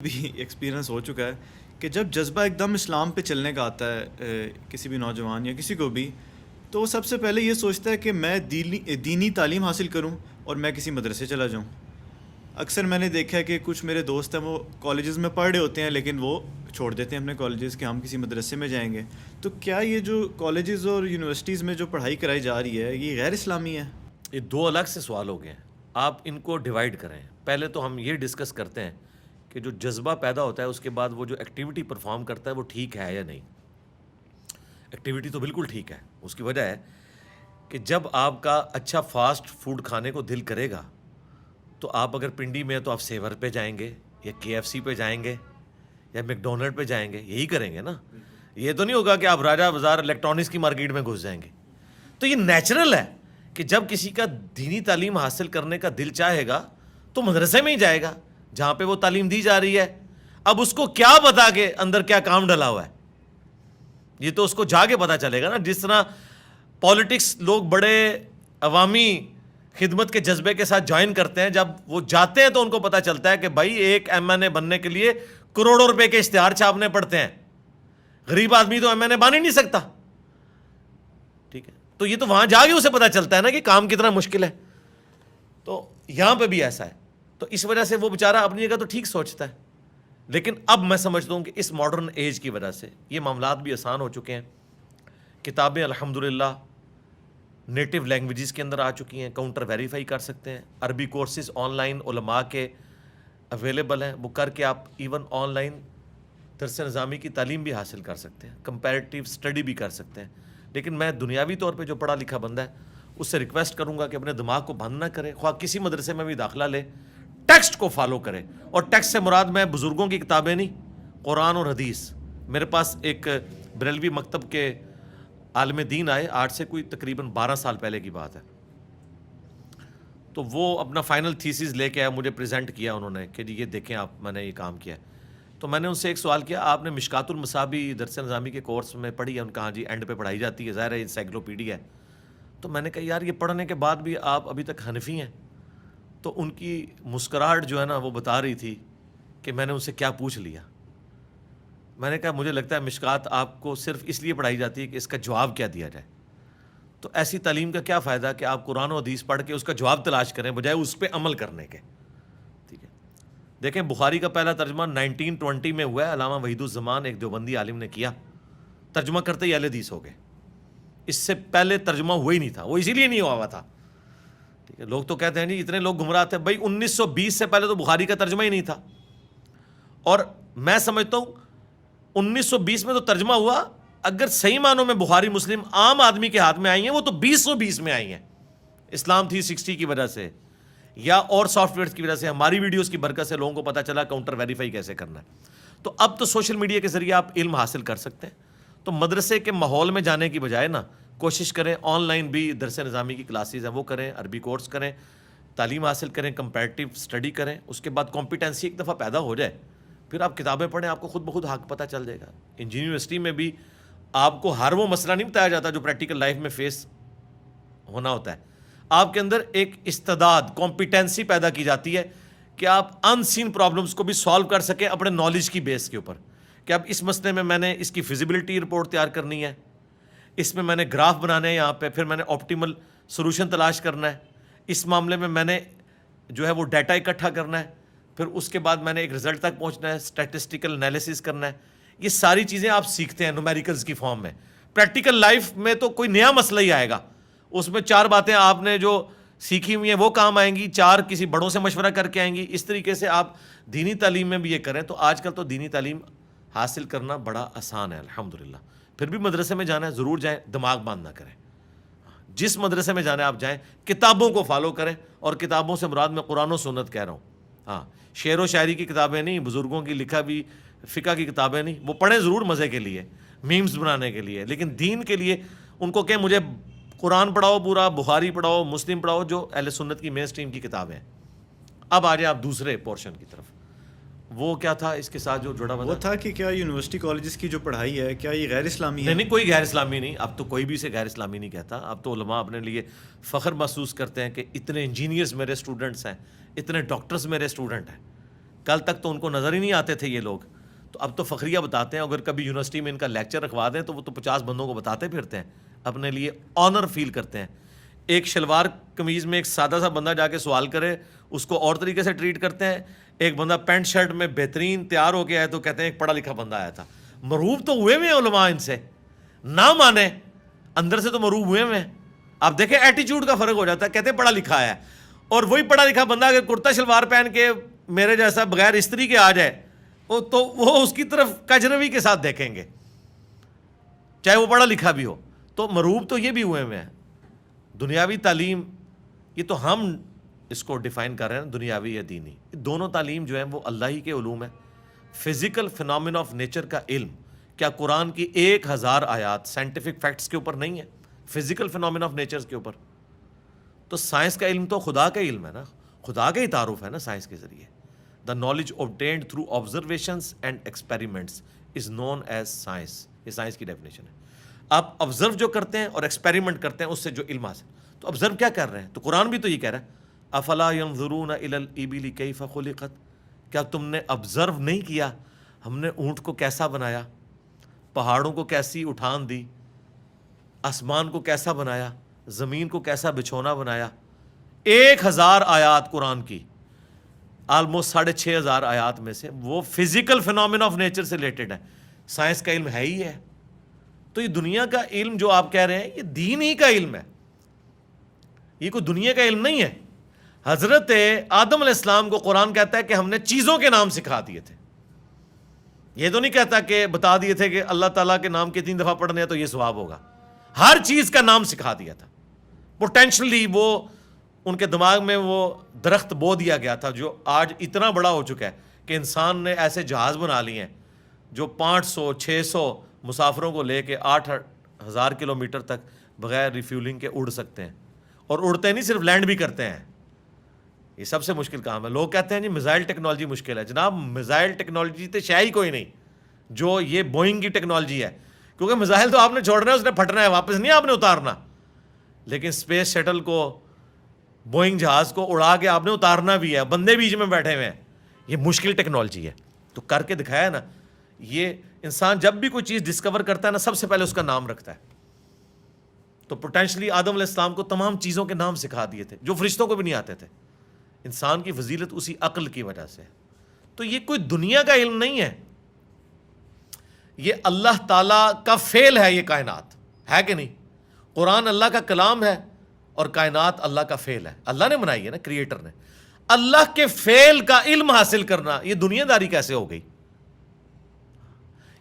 بھی ایکسپیرینس ہو چکا ہے کہ جب جذبہ ایک دم اسلام پہ چلنے کا آتا ہے کسی بھی نوجوان یا کسی کو بھی، تو وہ سب سے پہلے یہ سوچتا ہے کہ میں دینی تعلیم حاصل کروں اور میں کسی مدرسے چلا جاؤں۔ اکثر میں نے دیکھا ہے کہ کچھ میرے دوست ہیں وہ کالجز میں پڑھ رہے ہوتے ہیں لیکن وہ چھوڑ دیتے ہیں اپنے کالجز کہ ہم کسی مدرسے میں جائیں گے۔ تو کیا یہ جو کالجز اور یونیورسٹیز میں جو پڑھائی کرائی جا رہی ہے یہ غیر اسلامی ہے؟ یہ دو الگ سے سوال ہو گئے ہیں، آپ ان کو ڈیوائیڈ کریں۔ پہلے تو ہم یہ ڈسکس کرتے ہیں کہ جو جذبہ پیدا ہوتا ہے اس کے بعد وہ جو ایکٹیویٹی پرفارم کرتا ہے وہ ٹھیک ہے یا نہیں۔ ایکٹیویٹی تو بالکل ٹھیک ہے، اس کی وجہ ہے کہ جب آپ کا اچھا فاسٹ فوڈ کھانے کو دل کرے گا تو آپ اگر پنڈی میں ہیں تو آپ سیور پہ جائیں گے یا KFC پہ جائیں گے یا میک ڈونلڈ پہ جائیں گے، یہی کریں گے نا۔ یہ تو نہیں ہوگا کہ آپ راجہ بازار الیکٹرانکس کی مارکیٹ میں گھس جائیں گے۔ تو یہ نیچرل ہے کہ جب کسی کا دینی تعلیم حاصل کرنے کا دل چاہے گا تو مدرسے میں ہی جائے گا جہاں پہ وہ تعلیم دی جا رہی ہے۔ اب اس کو کیا پتا کہ اندر کیا کام ڈلا ہوا ہے، یہ تو اس کو جا کے پتا چلے گا نا۔ جس طرح پالیٹکس لوگ بڑے عوامی خدمت کے جذبے کے ساتھ جوائن کرتے ہیں، جب وہ جاتے ہیں تو ان کو پتا چلتا ہے کہ بھائی ایک MNA بننے کے لیے کروڑوں روپے کے اشتہار چھاپنے پڑتے ہیں، غریب آدمی تو MNA بن ہی نہیں سکتا، ٹھیک ہے۔ تو یہ تو وہاں جا کے اسے پتا چلتا ہے نا کہ کام کتنا مشکل ہے۔ تو یہاں پہ بھی ایسا ہے، تو اس وجہ سے وہ بیچارہ اپنی جگہ تو ٹھیک سوچتا ہے، لیکن اب میں سمجھتا ہوں کہ اس ماڈرن ایج کی وجہ سے یہ معاملات بھی آسان ہو چکے ہیں۔ کتابیں الحمدللہ نیٹو لینگویجز کے اندر آ چکی ہیں، کاؤنٹر ویریفائی کر سکتے ہیں۔ عربی کورسز آن لائن علماء کے اویلیبل ہیں، وہ کر کے آپ ایون آن لائن درس نظامی کی تعلیم بھی حاصل کر سکتے ہیں، کمپیریٹیو اسٹڈی بھی کر سکتے ہیں۔ لیکن میں دنیاوی طور پہ جو پڑھا لکھا بندہ ہے اس سے ریکویسٹ کروں گا کہ اپنے دماغ کو بند نہ کرے، خواہ کسی مدرسے میں بھی داخلہ لے، ٹیکسٹ کو فالو کرے۔ اور ٹیکسٹ سے مراد میں بزرگوں کی کتابیں نہیں، قرآن اور حدیث۔ میرے پاس ایک بریلوی مکتب کے عالم دین آئے، آج سے کوئی تقریباً 12 سال پہلے کی بات ہے، تو وہ اپنا فائنل تھیسز لے کے آئے، مجھے پریزنٹ کیا انہوں نے کہ جی یہ دیکھیں آپ، میں نے یہ کام کیا ہے۔ تو میں نے ان سے ایک سوال کیا، آپ نے مشکات المصابی درس نظامی کے کورس میں پڑھی ہے؟ ان کہا جی اینڈ پہ پڑھائی جاتی ہے، ظاہر ہے انسائکلوپیڈیا ہے۔ تو میں نے کہا یار یہ پڑھنے کے بعد بھی آپ ابھی تک حنفی ہیں؟ تو ان کی مسکراہٹ جو ہے نا وہ بتا رہی تھی کہ میں نے ان سے کیا پوچھ لیا۔ میں نے کہا مجھے لگتا ہے مشکات آپ کو صرف اس لیے پڑھائی جاتی ہے کہ اس کا جواب کیا دیا جائے۔ تو ایسی تعلیم کا کیا فائدہ کہ آپ قرآن و حدیث پڑھ کے اس کا جواب تلاش کریں بجائے اس پہ عمل کرنے کے، ٹھیک ہے۔ دیکھیں بخاری کا پہلا ترجمہ 1920 میں ہوا ہے، علامہ وحید الزمان ایک دیوبندی عالم نے کیا، ترجمہ کرتے ہی اہل حدیث ہو گئے۔ اس سے پہلے ترجمہ ہوا ہی نہیں تھا، وہ اسی لیے نہیں ہوا تھا، ٹھیک ہے۔ لوگ تو کہتے ہیں جی اتنے لوگ گمراہ تھے، بھائی 1920 سے پہلے تو بخاری کا ترجمہ ہی نہیں تھا۔ اور میں سمجھتا ہوں 1920 میں تو ترجمہ ہوا، اگر صحیح معنوں میں بخاری مسلم عام آدمی کے ہاتھ میں آئی ہیں وہ تو 2020 میں آئی ہیں، اسلام 360 کی وجہ سے یا اور سافٹ ویئرز کی وجہ سے، ہماری ویڈیوز کی برکت سے لوگوں کو پتہ چلا کاؤنٹر ویریفائی کیسے کرنا ہے۔ تو اب تو سوشل میڈیا کے ذریعے آپ علم حاصل کر سکتے ہیں۔ تو مدرسے کے ماحول میں جانے کی بجائے نا کوشش کریں آن لائن بھی درس نظامی کی کلاسز ہیں وہ کریں، عربی کورس کریں، تعلیم حاصل کریں، کمپیریٹیو اسٹڈی کریں، اس کے بعد کمپیٹنسی ایک دفعہ پیدا ہو جائے پھر آپ کتابیں پڑھیں، آپ کو خود بخود حق پتہ چل جائے گا۔ انجینئرنگ یونیورسٹی میں بھی آپ کو ہر وہ مسئلہ نہیں بتایا جاتا جو پریکٹیکل لائف میں فیس ہونا ہوتا ہے، آپ کے اندر ایک استعداد کمپیٹنسی پیدا کی جاتی ہے کہ آپ ان سین پرابلمس کو بھی سالو کر سکیں اپنے نالج کی بیس کے اوپر، کہ اب اس مسئلے میں نے اس کی فیزیبلٹی رپورٹ تیار کرنی ہے، اس میں نے گراف بنانے ہیں یہاں پہ، پھر میں نے آپٹیمل سولوشن تلاش کرنا ہے، اس معاملے میں میں نے جو ہے وہ ڈیٹا اکٹھا کرنا ہے، پھر اس کے بعد میں نے ایک رزلٹ تک پہنچنا ہے، اسٹیٹسٹیکل انالیسس کرنا ہے۔ یہ ساری چیزیں آپ سیکھتے ہیں نومیریکلز کی فارم میں۔ پریکٹیکل لائف میں تو کوئی نیا مسئلہ ہی آئے گا، اس میں 4 باتیں آپ نے جو سیکھی ہوئی ہیں وہ کام آئیں گی، 4 کسی بڑوں سے مشورہ کر کے آئیں گی۔ اس طریقے سے آپ دینی تعلیم میں بھی یہ کریں تو آج کل تو دینی تعلیم حاصل کرنا بڑا آسان ہے الحمدللہ۔ پھر بھی مدرسے میں جانا ہے ضرور جائیں، دماغ بند نہ کریں، جس مدرسے میں جانا ہے آپ جائیں، کتابوں کو فالو کریں، اور کتابوں سے مراد میں قرآن و سنت کہہ رہا ہوں، ہاں شعر و شاعری کی کتابیں نہیں، بزرگوں کی لکھا بھی فقہ کی کتابیں نہیں، وہ پڑھیں ضرور مزے کے لیے، میمز بنانے کے لیے، لیکن دین کے لیے ان کو کہیں مجھے قرآن پڑھاؤ پورا، بخاری پڑھاؤ، مسلم پڑھاؤ، جو اہل سنت کی مین اسٹریم کی کتابیں ہیں۔ اب آ جائیں آپ دوسرے پورشن کی طرف، وہ کیا تھا اس کے ساتھ جو جڑا ہوا وہ تھا کہ کیا یونیورسٹی کالجز کی جو پڑھائی ہے کیا یہ غیر اسلامی ہے؟ نہیں کوئی غیر اسلامی نہیں، اب تو کوئی بھی اسے غیر اسلامی نہیں کہتا۔ اب تو علماء اپنے لیے فخر محسوس کرتے ہیں کہ اتنے انجینئرز میرے اسٹوڈنٹس ہیں، اتنے ڈاکٹرز میرے اسٹوڈنٹ ہیں۔ کل تک تو ان کو نظر ہی نہیں آتے تھے یہ لوگ، تو اب تو فخریہ بتاتے ہیں. اگر کبھی یونیورسٹی میں ان کا لیکچر رکھوا دیں تو وہ تو 50 بندوں کو بتاتے پھرتے ہیں، اپنے لیے آنر فیل کرتے ہیں. ایک شلوار قمیض میں ایک سادہ سا بندہ جا کے سوال کرے اس کو اور طریقے سے ٹریٹ کرتے ہیں. ایک بندہ پینٹ شرٹ میں بہترین تیار ہو کے آیا تو کہتے ہیں ایک پڑھا لکھا بندہ آیا تھا. مروب تو ہوئے ہوئے علماء ان سے، نہ مانے اندر سے تو مروب ہوئے ہوئے ہیں. آپ دیکھیں ایٹیچیوڈ کا فرق ہو جاتا ہے. کہتے ہیں پڑھا لکھا ہے، اور وہی پڑھا لکھا بندہ اگر کرتا شلوار پہن کے میرے جیسا بغیر استری کے آ جائے تو وہ اس کی طرف کجروی کے ساتھ دیکھیں گے، چاہے وہ پڑھا لکھا بھی ہو. تو مروب تو یہ بھی ہوئے ہوئے ہیں. دنیاوی تعلیم، یہ تو ہم اس کو ڈیفائن کر رہے ہیں دنیاوی یا دینی. دونوں تعلیم جو ہیں وہ اللہ ہی کے علوم ہے. فزیکل فنامنا آف نیچر کا علم کیا قرآن کی 1000 آیات سائنٹیفک فیکٹس کے اوپر نہیں ہے؟ فزیکل فنامنا آف نیچر کے اوپر. تو سائنس کا علم تو خدا کا علم ہے نا، خدا کا ہی تعارف ہے نا سائنس کے ذریعے. The knowledge obtained through observations and experiments is known as science. یہ سائنس کی ڈیفینیشن ہے. آپ آبزرو جو کرتے ہیں اور ایکسپیریمنٹ کرتے ہیں اس سے جو علم حاصل. تو آبزرو کیا کر رہے ہیں؟ تو قرآن بھی تو یہ کہہ رہا ہے افلا ينظرون الى الابل كيف خلقت. کیا تم نے آبزرو نہیں کیا ہم نے اونٹ کو کیسا بنایا، پہاڑوں کو کیسی اٹھان دی، آسمان کو کیسا بنایا، زمین کو کیسا بچھونا بنایا. 1000 آیات قرآن کی، آلموسٹ 6500 آیات میں سے وہ فزیکل فنامنا آف نیچر سے ریلیٹڈ ہے. سائنس کا علم ہے ہی ہے. تو یہ دنیا کا علم جو آپ کہہ رہے ہیں یہ دین ہی کا علم ہے، یہ کوئی دنیا کا علم نہیں ہے. حضرت آدم علیہ السلام کو قرآن کہتا ہے کہ ہم نے چیزوں کے نام سکھا دیے تھے. یہ تو نہیں کہتا کہ بتا دیے تھے کہ اللہ تعالیٰ کے نام کے 3 دفعہ پڑھنے ہیں تو یہ ثواب ہوگا. ہر چیز کا نام سکھا دیا تھا. پوٹینشلی وہ ان کے دماغ میں وہ درخت بو دیا گیا تھا جو آج اتنا بڑا ہو چکا ہے کہ انسان نے ایسے جہاز بنا لیے ہیں جو 500-600 مسافروں کو لے کے 8000 کلومیٹر تک بغیر ریفیولنگ کے اڑ سکتے ہیں. اور اڑتے نہیں، صرف لینڈ بھی کرتے ہیں. یہ سب سے مشکل کام ہے. لوگ کہتے ہیں جی میزائل ٹیکنالوجی مشکل ہے. جناب میزائل ٹیکنالوجی تو شے ہی کوئی نہیں جو یہ بوئنگ کی ٹیکنالوجی ہے، کیونکہ میزائل تو آپ نے چھوڑنا ہے، اس نے پھٹنا ہے، واپس نہیں آپ نے اتارنا. لیکن اسپیس شٹل کو، بوئنگ جہاز کو اڑا کے آپ نے اتارنا بھی ہے، بندے بیچ میں بیٹھے ہوئے ہیں. یہ مشکل ٹیکنالوجی ہے. تو کر کے دکھایا نا. یہ انسان جب بھی کوئی چیز ڈسکور کرتا ہے نا سب سے پہلے اس کا نام رکھتا ہے. تو پوٹینشلی آدم علیہ السلام کو تمام چیزوں کے نام سکھا دیے تھے جو فرشتوں کو بھی نہیں آتے تھے. انسان کی فضیلت اسی عقل کی وجہ سے. تو یہ کوئی دنیا کا علم نہیں ہے، یہ اللہ تعالیٰ کا فعل ہے. یہ کائنات ہے کہ نہیں؟ قرآن اللہ کا کلام ہے اور کائنات اللہ کا فعل ہے. اللہ نے بنائی ہے نا، کریٹر نے. اللہ کے فعل کا علم حاصل کرنا یہ دنیا داری کیسے ہو گئی؟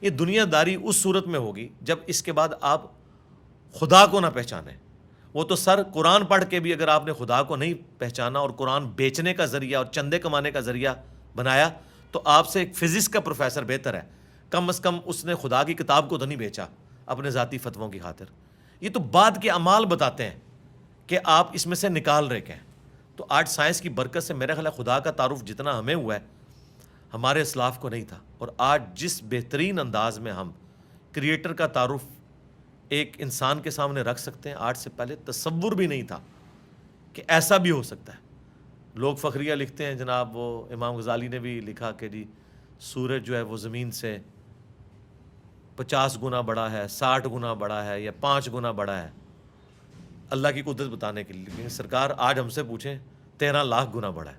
یہ دنیا داری اس صورت میں ہوگی جب اس کے بعد آپ خدا کو نہ پہچانیں. وہ تو سر قرآن پڑھ کے بھی اگر آپ نے خدا کو نہیں پہچانا اور قرآن بیچنے کا ذریعہ اور چندے کمانے کا ذریعہ بنایا تو آپ سے ایک فزکس کا پروفیسر بہتر ہے. کم از کم اس نے خدا کی کتاب کو تو نہیں بیچا اپنے ذاتی فتووں کی خاطر. یہ تو بعد کے اعمال بتاتے ہیں کہ آپ اس میں سے نکال رہے ہیں. تو آج سائنس کی برکت سے میرا خیال ہے خدا کا تعارف جتنا ہمیں ہوا ہے ہمارے اسلاف کو نہیں تھا. اور آج جس بہترین انداز میں ہم کریٹر کا تعارف ایک انسان کے سامنے رکھ سکتے ہیں، آج سے پہلے تصور بھی نہیں تھا کہ ایسا بھی ہو سکتا ہے. لوگ فخریہ لکھتے ہیں جناب، وہ امام غزالی نے بھی لکھا کہ جی سورج جو ہے وہ زمین سے 50 گنا بڑا ہے، 60 گنا بڑا ہے، یا 5 گنا بڑا ہے، اللہ کی قدرت بتانے کے لیے. لیکن سرکار آج ہم سے پوچھیں 13 لاکھ گنا بڑا ہے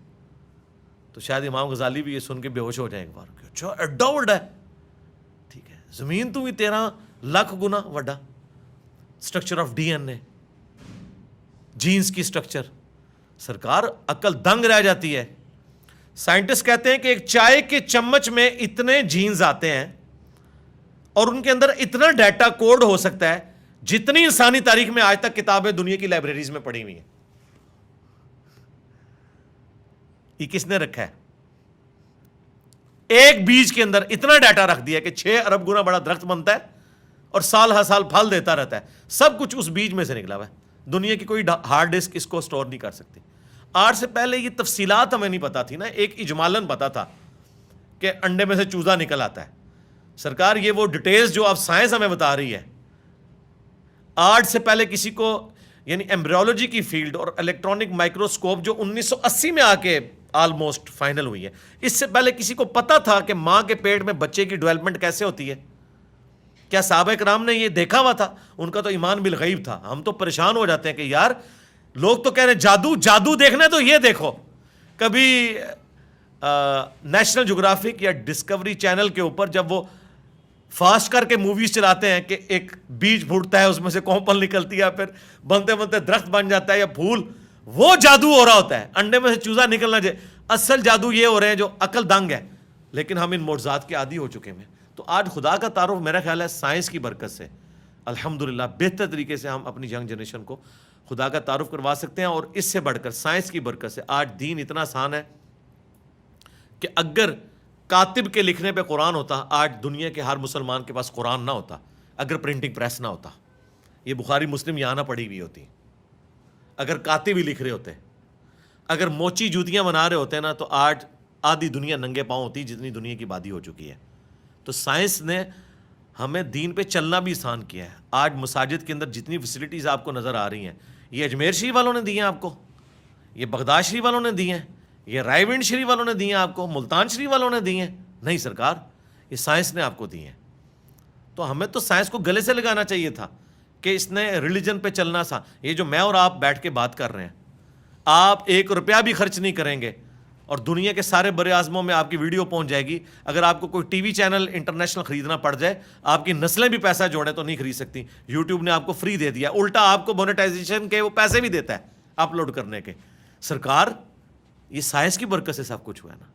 تو شاید امام غزالی بھی یہ سن کے بے ہوش ہو جائیں ایک بار کہ اچھا ایڈا بڑا ہے. ٹھیک ہے، زمین تو بھی 13 لاکھ گنا وڈا. Structure of D N A, genes کی اسٹرکچر، سرکار عقل دنگ رہ جاتی ہے. سائنٹسٹ کہتے ہیں کہ ایک چائے کے چمچ میں اتنے جینز آتے ہیں اور ان کے اندر اتنا ڈیٹا کوڈ ہو سکتا ہے جتنی انسانی تاریخ میں آج تک کتابیں دنیا کی لائبریریز میں پڑھی ہوئی ہیں. یہ کس نے رکھا ہے؟ ایک بیج کے اندر اتنا ڈیٹا رکھ دیا کہ 6 ارب گنا بڑا درخت بنتا ہے اور سال ہر سال پھل دیتا رہتا ہے. سب کچھ اس بیج میں سے نکلا ہوا ہے. دنیا کی کوئی ہارڈ ڈسک اس کو سٹور نہیں کر سکتی. آج سے پہلے یہ تفصیلات ہمیں نہیں پتا تھی نا. ایک اجمالاً پتا تھا کہ انڈے میں سے چوزا نکل آتا ہے. سرکار یہ وہ ڈیٹیلز جو اب سائنس ہمیں بتا رہی ہے، آج سے پہلے کسی کو، یعنی ایمبریولوجی کی فیلڈ اور الیکٹرانک مائکروسکوپ جو 1980 میں آ کے آلموسٹ فائنل ہوئی ہے. اس سے پہلے کسی کو پتا تھا کہ ماں کے پیٹ میں بچے کی ڈیولپمنٹ کیسے ہوتی ہے؟ کیا صحابہ کرام نے یہ دیکھا ہوا تھا؟ ان کا تو ایمان بالغیب تھا. ہم تو پریشان ہو جاتے ہیں کہ یار لوگ تو کہہ رہے ہیں جادو دیکھنا ہے تو یہ دیکھو. کبھی نیشنل جغرافک یا ڈسکوری چینل کے اوپر جب وہ فاسٹ کر کے موویز چلاتے ہیں کہ ایک بیج پھوٹتا ہے, اس میں سے کونپل نکلتی ہے, پھر بنتے بنتے درخت بن جاتا ہے یا پھول, وہ جادو ہو رہا ہوتا ہے. انڈے میں سے چوزا نکلنا چاہیے. اصل جادو یہ ہو رہے ہیں جو عقل دنگ ہے, لیکن ہم ان معجزات کے عادی ہو چکے ہیں. تو آج خدا کا تعارف میرا خیال ہے سائنس کی برکت سے الحمدللہ بہتر طریقے سے ہم اپنی ینگ جنریشن کو خدا کا تعارف کروا سکتے ہیں. اور اس سے بڑھ کر سائنس کی برکت سے آج دین اتنا آسان ہے کہ اگر کاتب کے لکھنے پہ قرآن ہوتا, آج دنیا کے ہر مسلمان کے پاس قرآن نہ ہوتا. اگر پرنٹنگ پریس نہ ہوتا, یہ بخاری مسلم یہاں نہ پڑھی ہوئی ہوتی. اگر کاتب ہی لکھ رہے ہوتے, اگر موچی جوتیاں بنا رہے ہوتے نا, تو آج آدھی دنیا ننگے پاؤں ہوتی جتنی دنیا کی آبادی ہو چکی ہے. تو سائنس نے ہمیں دین پہ چلنا بھی آسان کیا ہے. آج مساجد کے اندر جتنی فیسلٹیز آپ کو نظر آ رہی ہیں, یہ اجمیر شریف والوں نے دی ہیں آپ کو, یہ بغداد شریف والوں نے دی ہیں, یہ رائے ونڈ شریف والوں نے دی ہیں آپ کو, ملتان شریف والوں نے دی ہیں. نہیں سرکار, یہ سائنس نے آپ کو دی ہیں. تو ہمیں تو سائنس کو گلے سے لگانا چاہیے تھا کہ اس نے ریلیجن پہ چلنا سا. یہ جو میں اور آپ بیٹھ کے بات کر رہے ہیں, آپ 1 روپیہ بھی خرچ نہیں کریں گے اور دنیا کے سارے بر اعظموں میں آپ کی ویڈیو پہنچ جائے گی. اگر آپ کو کوئی ٹی وی چینل انٹرنیشنل خریدنا پڑ جائے, آپ کی نسلیں بھی پیسہ جوڑیں تو نہیں خرید سکتی. یوٹیوب نے آپ کو فری دے دیا, الٹا آپ کو مونیٹائزیشن کے وہ پیسے بھی دیتا ہے اپلوڈ کرنے کے. سرکار, یہ سائنس کی برکت سے سب کچھ ہوا ہے نا.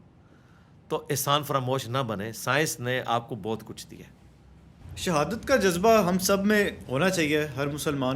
تو احسان فراموش نہ بنے, سائنس نے آپ کو بہت کچھ دیا ہے. شہادت کا جذبہ ہم سب میں ہونا چاہیے, ہر مسلمان